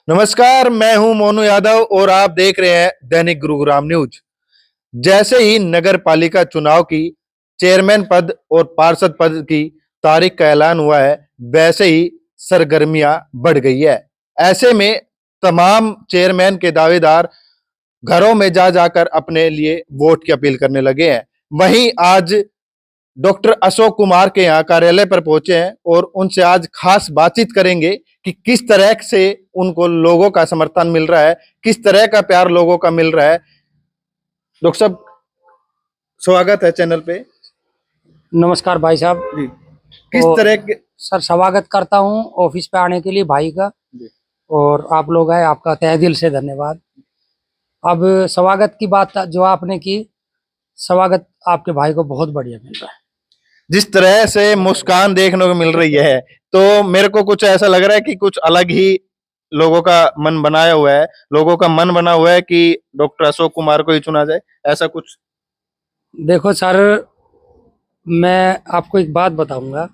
नमस्कार, मैं हूं मोनू यादव और आप देख रहे हैं दैनिक गुरुग्राम न्यूज। जैसे ही नगर पालिका चुनाव की चेयरमैन पद और पार्षद पद की तारीख का ऐलान हुआ है, वैसे ही सरगर्मियां बढ़ गई है। ऐसे में तमाम चेयरमैन के दावेदार घरों में जा जाकर अपने लिए वोट की अपील करने लगे हैं। वहीं आज डॉक्टर अशोक कुमार के यहाँ कार्यालय पर पहुंचे हैं और उनसे आज खास बातचीत करेंगे कि किस तरह से उनको लोगों का समर्थन मिल रहा है, किस तरह का प्यार लोगों का मिल रहा है। डॉक्टर साहब, स्वागत है चैनल पे। नमस्कार भाई साहब जी। किस और तरह के सर स्वागत करता हूँ ऑफिस पे आने के लिए भाई का। जी। और आप लोग आए, आपका तहे दिल से धन्यवाद। अब स्वागत की बात जो आपने की, स्वागत आपके भाई को बहुत बढ़िया मिल रहा है। जिस तरह से मुस्कान देखने को मिल रही है, तो मेरे को कुछ ऐसा लग रहा है कि कुछ अलग ही लोगों का मन बनाया हुआ है, लोगों का मन बना हुआ है कि डॉक्टर अशोक कुमार को ही चुना जाए, ऐसा कुछ। देखो सर, मैं आपको एक बात बताऊंगा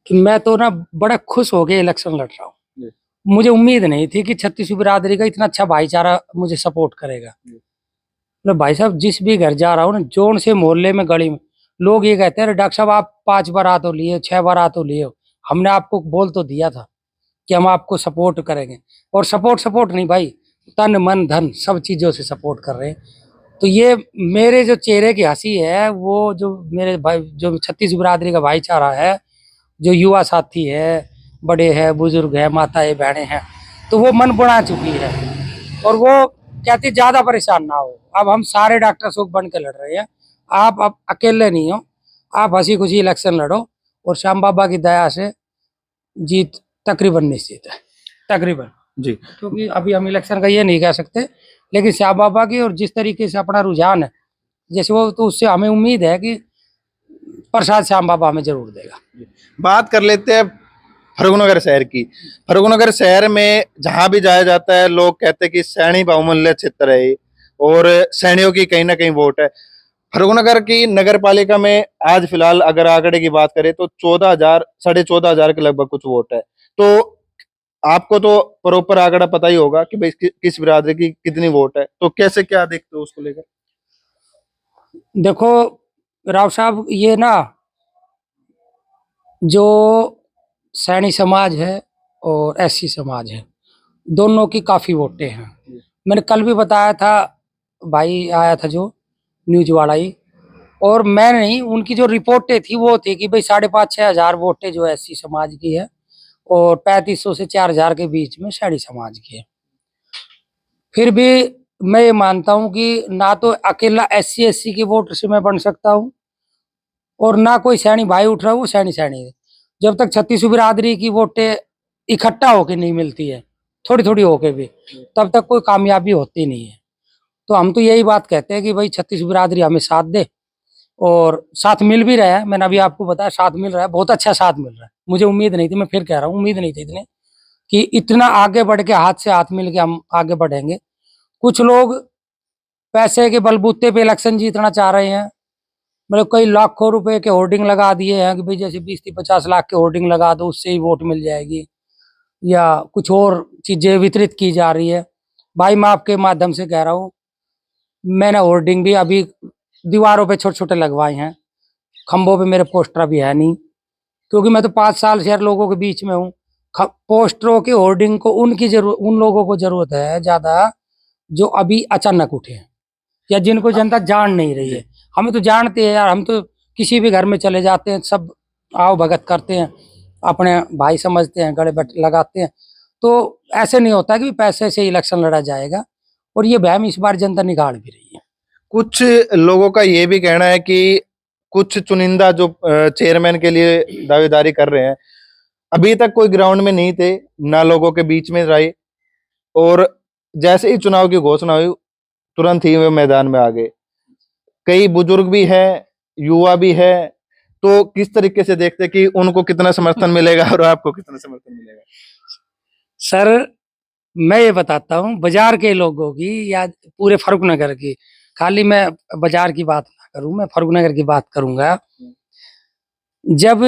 कि मैं तो ना बड़ा खुश हो गया इलेक्शन लड़ रहा हूँ। जी। मुझे उम्मीद नहीं थी कि छत्तीसगढ़ बिरादरी का इतना अच्छा भाईचारा मुझे सपोर्ट करेगा। मतलब भाई साहब, जिस भी घर जा रहा हूँ ना, जोन से मोहल्ले में, गली में, लोग ये कहते हैं, "अरे डॉक्टर साहब, आप 5 बार आ तो लिए, 6 बार आ तो लिए हो, हमने आपको बोल तो दिया था कि हम आपको सपोर्ट करेंगे।" और सपोर्ट सपोर्ट नहीं भाई, तन मन धन सब चीजों से सपोर्ट कर रहे हैं। तो ये मेरे जो चेहरे की हंसी है, वो जो मेरे भाई, जो छत्तीस बिरादरी का भाईचारा है, जो युवा साथी है, बड़े हैं, बुजुर्ग है, माताएं बहनें हैं, तो वो मन बना चुकी है। और वो कहती ज्यादा परेशान ना हो, अब हम सारे डॉक्टर शोक बन के लड़ रहे हैं, आप अब अकेले नहीं हो, आप हंसी खुशी इलेक्शन लड़ो और श्याम बाबा की दया से जीत तकरीबन निश्चित है, तकरीबन। जी। क्योंकि अभी हम इलेक्शन का ये नहीं कह सकते, लेकिन श्याम बाबा की और जिस तरीके से अपना रुझान है, जैसे वो, तो उससे हमें उम्मीद है कि प्रसाद श्याम बाबा हमें जरूर देगा। बात कर लेते हैं फर्रुखनगर शहर की। फर्रुखनगर शहर में जहां भी जाया जाता है, लोग कहते हैं कि सैनी बहुमूल्य क्षेत्र है और सैनियों की कहीं ना कहीं वोट है। फर्रुखनगर की नगर पालिका में आज फिलहाल अगर आंकड़े की बात करें तो 14,000, 14,500 के लगभग कुछ वोट है। तो आपको तो प्रॉपर आंकड़ा पता ही होगा कि भाई किस बिरादरी की कितनी वोट है, तो कैसे क्या देखते हो उसको लेकर। देखो राव साहब, ये ना जो सैनी समाज है और एससी समाज है, दोनों की काफी वोटें हैं। मैंने कल भी बताया था, भाई आया था जो न्यूज वाला ही, और मैं नहीं, उनकी जो रिपोर्टें थी वो थी कि भाई 5,500-6,000 वोटें जो एससी समाज की है और 3,500 से 4,000 के बीच में सैनी समाज की है। फिर भी मैं ये मानता हूं कि ना तो अकेला एससी एससी के वोट से मैं बन सकता हूं और ना कोई सैनी भाई उठ रहा है वो सैनी सैनी है। जब तक छत्तीसगढ़ बिरादरी की वोटें इकट्ठा होके नहीं मिलती है, थोड़ी थोड़ी होके भी, तब तक कोई कामयाबी होती नहीं है। तो हम तो यही बात कहते हैं कि भाई छत्तीसगढ़ बिरादरी हमें साथ दे, और साथ मिल भी रहा है। मैंने अभी आपको बताया, साथ मिल रहा है, बहुत अच्छा साथ मिल रहा है। मुझे उम्मीद नहीं थी, मैं फिर कह रहा हूँ, उम्मीद नहीं थी इतने कि इतना आगे बढ़ के, हाथ से हाथ मिल के हम आगे बढ़ेंगे। कुछ लोग पैसे के बलबूते पे इलेक्शन जीतना चाह रहे हैं, मतलब कई लाखों रुपए के होर्डिंग लगा दिए हैं कि भाई जैसे 20-50 लाख के होर्डिंग लगा दो, उससे ही वोट मिल जाएगी, या कुछ और चीजें वितरित की जा रही है। भाई मैं आपके माध्यम से कह रहा हूँ, मैंने होर्डिंग भी अभी दीवारों पे छोटे छोटे लगवाए हैं, खंभों पे मेरे पोस्टर अभी है नहीं, क्योंकि मैं तो 5 साल से यार लोगों के बीच में हूँ। पोस्टरों के होर्डिंग को उनकी जरूरत, उन लोगों को जरूरत है ज्यादा जो अभी अचानक उठे हैं या जिनको जनता जान नहीं रही है। हमें तो जानते हैं यार, हम तो किसी भी घर में चले जाते हैं, सब आओ भगत करते हैं, अपने भाई समझते हैं, गले बट लगाते हैं। तो ऐसे नहीं होता कि पैसे से इलेक्शन लड़ा जाएगा, और ये वहम इस बार जनता निकाल भी रही है। कुछ लोगों का ये भी कहना है कि कुछ चुनिंदा जो चेयरमैन के लिए दावेदारी कर रहे हैं, अभी तक कोई ग्राउंड में नहीं थे, ना लोगों के बीच में रहे, और जैसे ही चुनाव की घोषणा हुई तुरंत ही वे मैदान में आ गए। कई बुजुर्ग भी हैं, युवा भी है। तो किस तरीके से देखते हैं कि उनको कितना समर्थन मिलेगा और आपको कितना समर्थन मिलेगा। सर मैं ये बताता हूँ, बाजार के लोगों की या पूरे फर्रुखनगर की, खाली मैं बाजार की बात ना करूं, मैं फर्रुखनगर की बात करूंगा। जब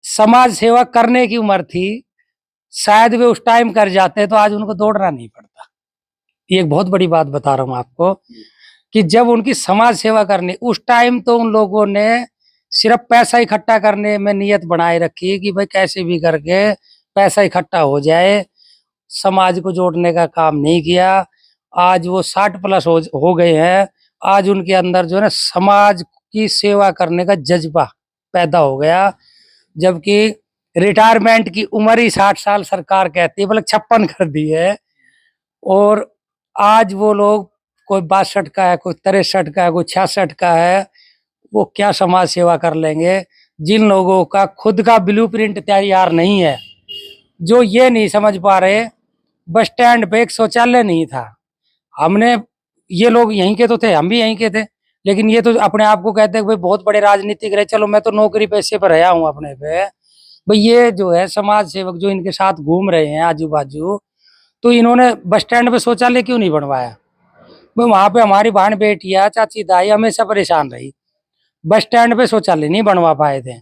समाज सेवा करने की उम्र थी, शायद वे उस टाइम कर जाते तो आज उनको दौड़ना नहीं पड़ता। ये एक बहुत बड़ी बात बता रहा हूँ आपको कि जब उनकी समाज सेवा करनी उस टाइम, तो उन लोगों ने सिर्फ पैसा इकट्ठा करने में नियत बनाए रखी कि भाई कैसे भी करके पैसा इकट्ठा हो जाए, समाज को जोड़ने का काम नहीं किया। आज वो 60 प्लस हो गए हैं। आज उनके अंदर जो है ना समाज की सेवा करने का जज्बा पैदा हो गया, जबकि रिटायरमेंट की उम्र ही 60 साल सरकार कहती है, मतलब 56 कर दी है। और आज वो लोग, कोई 62 का है, कोई 63 का है, कोई 66 का है, वो क्या समाज सेवा कर लेंगे। जिन लोगों का खुद का ब्लूप्रिंट तैयार नहीं है, जो ये नहीं समझ पा रहे, बस स्टैंड पे एक शौचालय नहीं था। हमने, ये लोग यहीं के तो थे, हम भी यहीं के थे, लेकिन ये तो अपने आप को कहते हैं भाई बहुत बड़े राजनीतिक रहे, चलो मैं तो नौकरी पैसे पर रहा हूँ अपने पे। भाई ये जो है समाज सेवक जो इनके साथ घूम रहे हैं आजू बाजू, तो इन्होंने बस स्टैंड पे शौचालय क्यों नहीं बनवाया? भाई वहां पे हमारी बहन बेटियां, चाची ताई हमेशा परेशान रही, बस स्टैंड पे शौचालय नहीं बनवा पाए थे।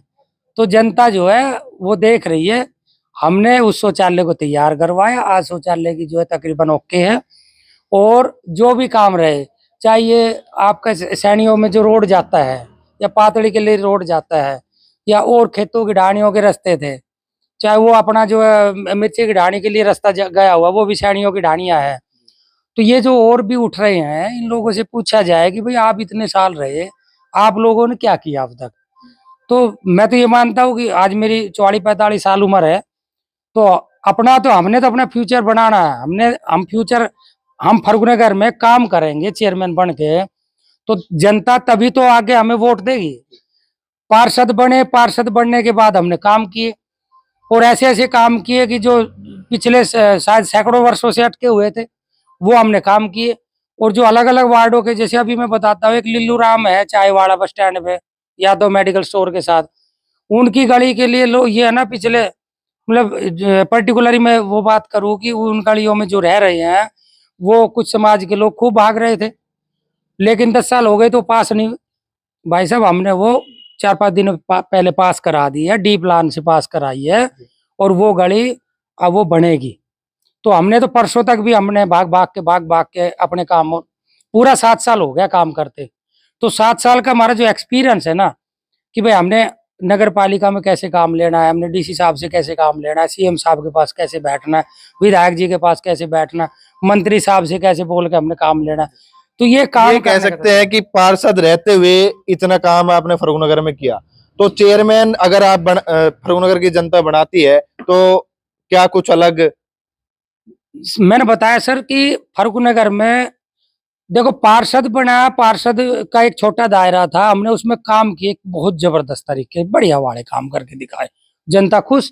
तो जनता जो है वो देख रही है। हमने उस शौचालय को तैयार करवाया, आज शौचालय की जो है तकरीबन ओके है। और जो भी काम रहे, चाहे ये आपका सैनियों में जो रोड जाता है, या पातड़ी के लिए रोड जाता है, या और खेतों की ढाणियों के रास्ते थे, चाहे वो अपना जो है मिर्ची की ढाणी के लिए रास्ता गया हुआ, वो भी सैनियों की ढाणियां है। तो ये जो और भी उठ रहे हैं, इन लोगों से पूछा जाए कि भाई आप इतने साल रहे, आप लोगों ने क्या किया अब तक? तो मैं तो ये मानता हूँ कि आज मेरी 44-45 साल उम्र है, तो अपना तो हमने तो अपना फ्यूचर बनाना है। हम फर्रुखनगर में काम करेंगे चेयरमैन बन के, तो जनता तभी तो आगे हमें वोट देगी। पार्षद बने, पार्षद बनने के बाद हमने काम किए, और ऐसे ऐसे काम किए कि जो पिछले शायद सैकड़ों वर्षों से अटके हुए थे, वो हमने काम किए। और जो अलग अलग वार्डों के, जैसे अभी मैं बताता हूँ, एक लिल्लू राम है चायवाड़ा बस स्टैंड पे, यादव मेडिकल स्टोर के साथ, उनकी गली के लिए लोग, ये है ना पिछले, मतलब पर्टिकुलरली मैं वो बात करूँ कि उन गलियों में जो रह रहे हैं, वो कुछ समाज के लोग खूब भाग रहे थे, लेकिन 10 साल हो गए तो पास नहीं हुए। भाई साहब हमने वो 4-5 दिन पहले पास करा दी है, डी प्लान से पास कराई है, और वो गली अब वो बनेगी। तो हमने तो परसों तक भी हमने भाग भाग के अपने काम, पूरा 7 साल हो गया काम करते। तो 7 साल का हमारा जो एक्सपीरियंस है ना, कि भाई हमने नगर पालिका में कैसे काम लेना है, हमने डीसी साहब से कैसे काम लेना है, सीएम साहब के पास कैसे बैठना है, विधायक जी के पास कैसे बैठना है, मंत्री साहब से कैसे बोल के हमने काम लेना है। तो ये काम ये कह करने का सकते हैं कि पार्षद रहते हुए इतना काम आपने फर्रुखनगर में किया, तो चेयरमैन अगर आप फर्रुखनगर की जनता बनाती है तो क्या कुछ अलग? मैंने बताया सर कि फर्रुखनगर में देखो, पार्षद बना, पार्षद का एक छोटा दायरा था, हमने उसमें काम किए बहुत जबरदस्त तरीके, बढ़िया वाले काम करके दिखाए, जनता खुश।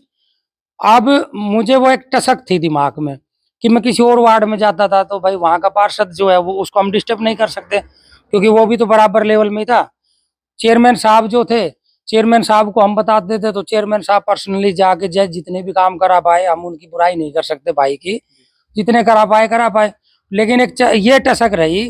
अब मुझे वो एक टसक थी दिमाग में कि मैं किसी और वार्ड में जाता था, तो भाई वहां का पार्षद जो है वो, उसको हम डिस्टर्ब नहीं कर सकते, क्योंकि वो भी तो बराबर लेवल में ही था। चेयरमैन साहब जो थे, चेयरमैन साहब को हम बताते थे, तो चेयरमैन साहब पर्सनली जाके जय जितने भी काम करा पाए, हम उनकी बुराई नहीं कर सकते भाई की, जितने करा पाए। लेकिन एक ये टसक रही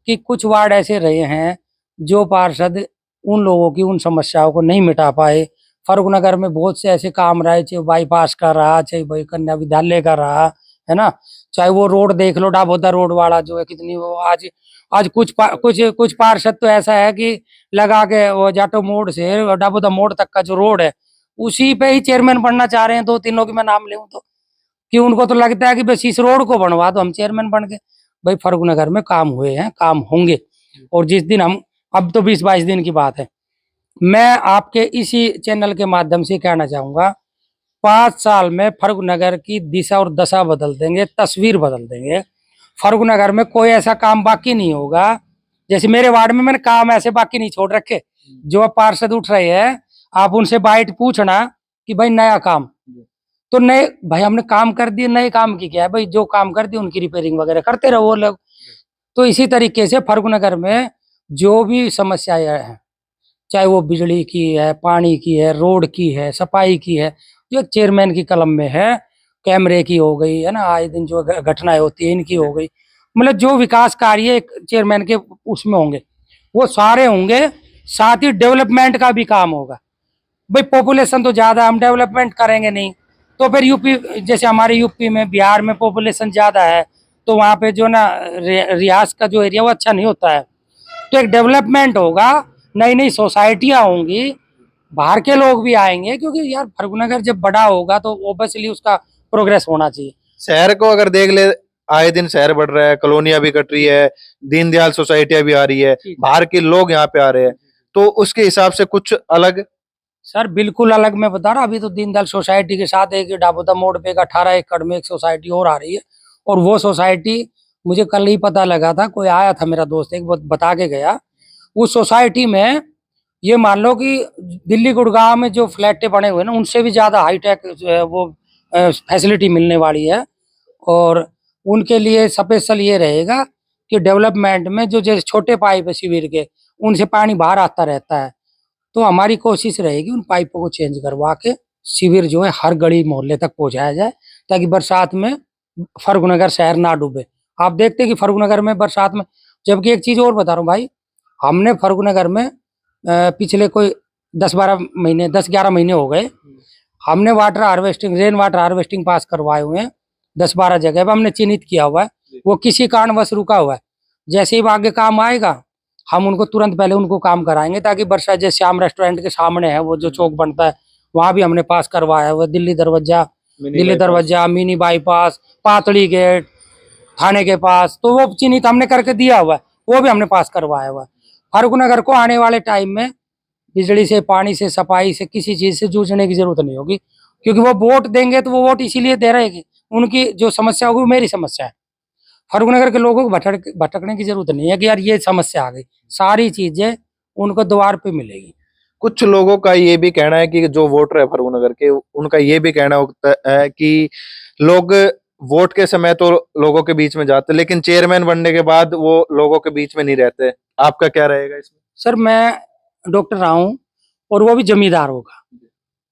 कि कुछ वार्ड ऐसे रहे हैं जो पार्षद उन लोगों की उन समस्याओं को नहीं मिटा पाए। फर्रुखनगर में बहुत से ऐसे काम रहे, चाहे बाईपास का रहा, चाहे भाई कन्या विद्यालय का रहा, है ना, चाहे वो रोड देख लो, डाबोदा रोड वाला जो है, कितनी वो आज आज कुछ पार्षद तो ऐसा है कि लगा के वो जाटो मोड़ से डाबोदा मोड़ तक का जो रोड है, उसी पे ही चेयरमैन बनना चाह रहे हैं। 2-3 लोग की मैं नाम लेऊं तो, कि उनको तो लगता है कि बस इस रोड को बनवा दो, हम चेयरमैन बन गए। भाई फर्रुखनगर में काम हुए हैं, काम होंगे, और जिस दिन हम, अब तो 20-22 दिन की बात है, मैं आपके इसी चैनल के माध्यम से कहना चाहूंगा, 5 साल में फर्रुखनगर की दिशा और दशा बदल देंगे, तस्वीर बदल देंगे। फर्रुखनगर में कोई ऐसा काम बाकी नहीं होगा। जैसे मेरे वार्ड में मैंने काम ऐसे बाकी नहीं छोड़ रखे। जो अब पार्षद उठ रहे हैं, आप उनसे बाइट पूछना कि भाई नया काम, तो नए भाई हमने काम कर दिए, नए काम की क्या है भाई, जो काम कर दिए उनकी रिपेयरिंग वगैरह करते रहो वो लोग। तो इसी तरीके से फर्रुखनगर में जो भी समस्याएं हैं, चाहे वो बिजली की है, पानी की है, रोड की है, सफाई की है, जो एक चेयरमैन की कलम में है, कैमरे की हो गई है ना, आए दिन जो घटनाएं होती है इनकी हो गई, मतलब जो विकास कार्य एक चेयरमैन के उसमें होंगे, वो सारे होंगे। साथ ही डेवलपमेंट का भी काम होगा। भाई पॉपुलेशन तो ज्यादा, हम डेवलपमेंट करेंगे नहीं, तो फिर यूपी, जैसे हमारे यूपी में, बिहार में पॉपुलेशन ज़्यादा है, तो वहाँ पे जो ना रियाज का जो एरिया वो अच्छा नहीं होता है। तो एक डेवलपमेंट होगा, नई नई सोसाइटियाँ होंगी, बाहर के लोग भी आएंगे, क्योंकि यार फर्रुखनगर जब बड़ा होगा तो ऑब्वियसली उसका प्रोग्रेस होना चाहिए। शहर को अगर देख ले, आए दिन शहर बढ़ रहा है, कॉलोनियां भी कट रही है, दीनदयाल सोसाइटियां भी आ रही है, ठीक। बाहर के लोग यहाँ पे आ रहे हैं, तो उसके हिसाब से कुछ अलग। सर बिल्कुल अलग, मैं बता रहा, अभी तो दीनदयाल सोसाइटी के साथ एक डाबोदा मोड़ पे एक 18 एकड़ में एक सोसाइटी और आ रही है। और वो सोसाइटी मुझे कल ही पता लगा था, कोई आया था मेरा दोस्त एक, वो बता के गया। उस सोसाइटी में ये मान लो कि दिल्ली गुड़गांव में जो फ्लैटें बने हुए हैं ना, उनसे भी ज़्यादा हाईटेक वो फैसिलिटी मिलने वाली है। और उनके लिए स्पेशल ये रहेगा कि डेवलपमेंट में जो जैसे छोटे पाइप है शिविर के, उनसे पानी बाहर आता रहता है, तो हमारी कोशिश रहेगी उन पाइपों को चेंज करवा के शिविर जो है हर गली मोहल्ले तक पहुंचाया जाए, ताकि बरसात में फर्रुखनगर शहर ना डूबे। आप देखते हैं कि फर्रुखनगर में बरसात में, जबकि एक चीज़ और बता रहा हूँ भाई, हमने फर्रुखनगर में पिछले कोई 10-12 महीने, 10-11 महीने हो गए, हमने water harvesting, rain water harvesting pass करवाए हुए हैं 10-12 जगह पर, हमने चिन्हित किया हुआ है। वो किसी कारणवश रुका हुआ है, जैसे ही आगे काम आएगा हम उनको तुरंत पहले उनको काम कराएंगे, ताकि बरसात, जैसे श्याम रेस्टोरेंट के सामने है वो जो चौक बनता है, वहाँ भी हमने पास करवाया है। वो दिल्ली दरवाजा, मिनी बाईपास, पातड़ी गेट, थाने के पास, तो वो चिन्हित हमने करके दिया हुआ है, वो भी हमने पास करवाया हुआ है। फर्रुखनगर को आने वाले टाइम में बिजली से, पानी से, सफाई से, किसी चीज से जूझने की जरूरत नहीं होगी, क्योंकि वो वोट देंगे तो वो वोट इसीलिए दे रहे हैं कि उनकी जो समस्या होगी वो मेरी समस्या है। फर्रुखनगर के लोगों को भटकने की जरूरत नहीं है कि यार ये समस्या आ गई, सारी चीजें उनको द्वार पे मिलेगी। कुछ लोगों का ये भी कहना है कि जो वोटर है फर्रुखनगर के, उनका ये भी कहना होता है कि लोग वोट के समय तो लोगों के बीच में जाते, लेकिन चेयरमैन बनने के बाद वो लोगों के बीच में नहीं रहते। आपका क्या रहेगा इसमें? सर मैं डॉक्टर रहा हूँ, और वो भी जमींदार होगा,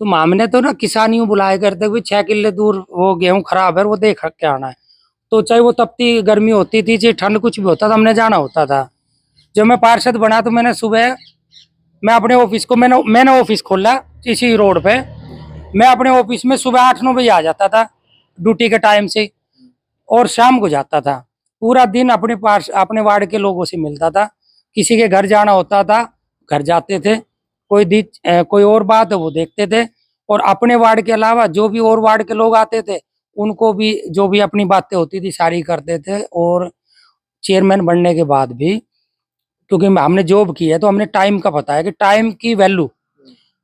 तो हमने तो ना किसानियों बुलाए करते हुए 6 किले दूर वो गेहूं खराब है वो देख के आना है। तो चाहे वो तपती गर्मी होती थी, चाहे ठंड कुछ भी होता था, हमने जाना होता था। जब मैं पार्षद बना तो मैंने सुबह, मैं अपने ऑफिस को, मैंने ऑफिस खोला इसी रोड पे, मैं अपने ऑफिस में सुबह 8-9 बजे आ जाता था ड्यूटी के टाइम से, और शाम को जाता था। पूरा दिन अपने वार्ड के लोगों से मिलता था, किसी के घर जाना होता था घर जाते थे, कोई और बात है वो देखते थे, और अपने वार्ड के अलावा जो भी और वार्ड के लोग आते थे उनको भी जो भी अपनी बातें होती थी सारी करते थे। और चेयरमैन बनने के बाद भी, क्योंकि हमने जॉब की है तो हमने टाइम का पता है कि टाइम की वैल्यू,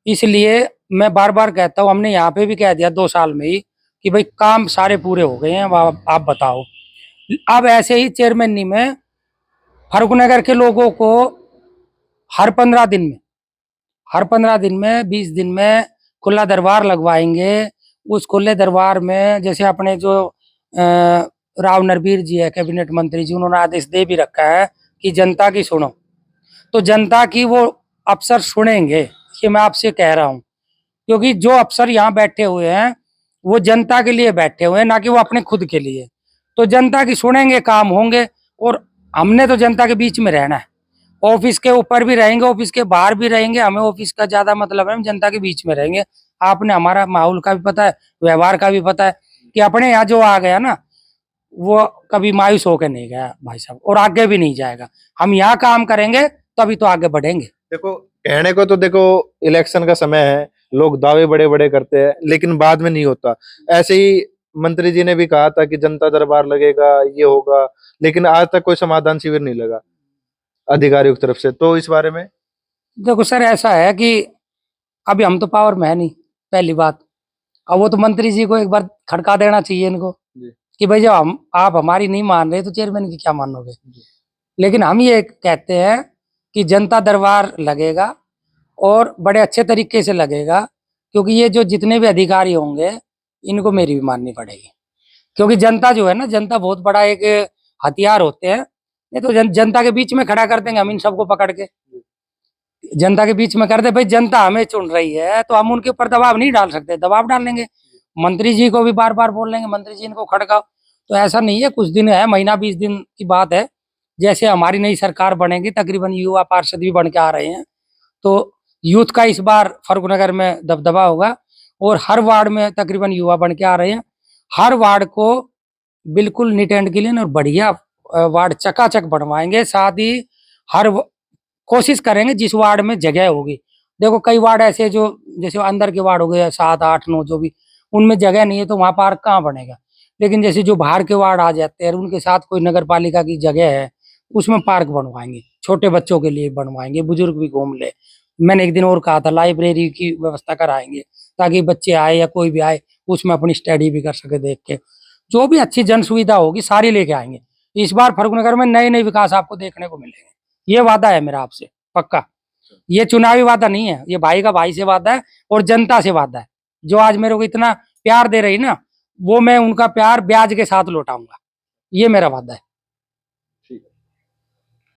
इसलिए मैं बार बार कहता हूँ, हमने यहाँ पे भी कह दिया 2 साल में ही कि भाई काम सारे पूरे हो गए हैं, अब आप बताओ। अब ऐसे ही चेयरमैनी में फर्रुखनगर के लोगों को हर 15 दिन में, 20 दिन में खुला दरबार लगवाएंगे। उस खुले दरबार में जैसे अपने जो राव नरबीर जी है कैबिनेट मंत्री जी, उन्होंने आदेश दे भी रखा है कि जनता की सुनो, तो जनता की वो अफसर सुनेंगे, ये मैं आपसे कह रहा हूँ। क्योंकि जो अफसर यहाँ बैठे हुए हैं वो जनता के लिए बैठे हुए हैं, ना कि वो अपने खुद के लिए। तो जनता की सुनेंगे, काम होंगे। और हमने तो जनता के बीच में रहना है, ऑफिस के ऊपर भी रहेंगे, ऑफिस के बाहर भी रहेंगे, हमें ऑफिस का ज्यादा मतलब है, हम जनता के बीच में रहेंगे। आपने हमारा माहौल का भी पता है, व्यवहार का भी पता है कि अपने यहाँ जो आ गया ना वो कभी मायूस होकर नहीं गया भाई साहब, और आगे भी नहीं जाएगा। हम यहाँ काम करेंगे तभी तो आगे बढ़ेंगे। देखो, कहने को तो देखो इलेक्शन का समय है, लोग दावे बड़े बड़े करते हैं, लेकिन बाद में नहीं होता। ऐसे ही मंत्री जी ने भी कहा था कि जनता दरबार लगेगा, ये होगा, लेकिन आज तक कोई समाधान शिविर नहीं लगा अधिकारियों की तरफ से। तो इस बारे में देखो सर, ऐसा है कि अभी हम तो पावर में है नहीं, पहली बात। अब वो तो मंत्री जी को एक बार खड़का देना चाहिए इनको जी। कि भाई जब आप हमारी नहीं मान रहे तो चेयरमैन की क्या मानोगे। लेकिन हम ये कहते हैं कि जनता दरबार लगेगा, और बड़े अच्छे तरीके से लगेगा, क्योंकि ये जो जितने भी अधिकारी होंगे इनको मेरी भी माननी पड़ेगी। क्योंकि जनता जो है ना, जनता बहुत बड़ा एक हथियार होते हैं। ये तो जनता के बीच में खड़ा कर देंगे हम इन सबको पकड़ के, जनता के बीच में कर दे, भाई जनता हमें चुन रही है तो हम उनके ऊपर दबाव नहीं डाल सकते, दबाव डाल लेंगे। मंत्री जी को भी बार बार बोल लेंगे, मंत्री जी इनको खड़काओ। तो ऐसा नहीं है, कुछ दिन है, महीना 20 दिन की बात है। जैसे हमारी नई सरकार बनेगी, तकरीबन युवा पार्षद भी बन के आ रहे हैं, तो यूथ का इस बार फर्रुखनगर में दबदबा होगा। और हर वार्ड में तकरीबन युवा बन के आ रहे हैं। हर वार्ड को बिल्कुल नीट एंड क्लीन और बढ़िया वार्ड चकाचक बनवाएंगे। साथ ही कोशिश करेंगे जिस वार्ड में जगह होगी। देखो कई वार्ड ऐसे जो जैसे अंदर के वार्ड हो गए 7, 8, 9 जो भी, उनमें जगह नहीं है तो वहां पार्क कहाँ बनेगा। लेकिन जैसे जो बाहर के वार्ड आ जाते हैं उनके साथ कोई नगर पालिका की जगह है, उसमें पार्क बनवाएंगे, छोटे बच्चों के लिए बनवाएंगे, बुजुर्ग भी घूम ले। मैंने एक दिन और कहा था लाइब्रेरी की व्यवस्था कराएंगे ताकि बच्चे आए या कोई भी आए उसमें अपनी स्टडी भी कर सके देख के। जो भी अच्छी जन सुविधा होगी सारी लेके आएंगे। इस बार फर्रुखनगर में नए नए विकास आपको देखने को मिलेंगे, ये वादा है मेरा आपसे पक्का। ये चुनावी वादा नहीं है, ये भाई का भाई से वादा है और जनता से वादा है। जो आज मेरे को इतना प्यार दे रही ना, वो मैं उनका प्यार ब्याज के साथ लौटाऊंगा, ये मेरा वादा है।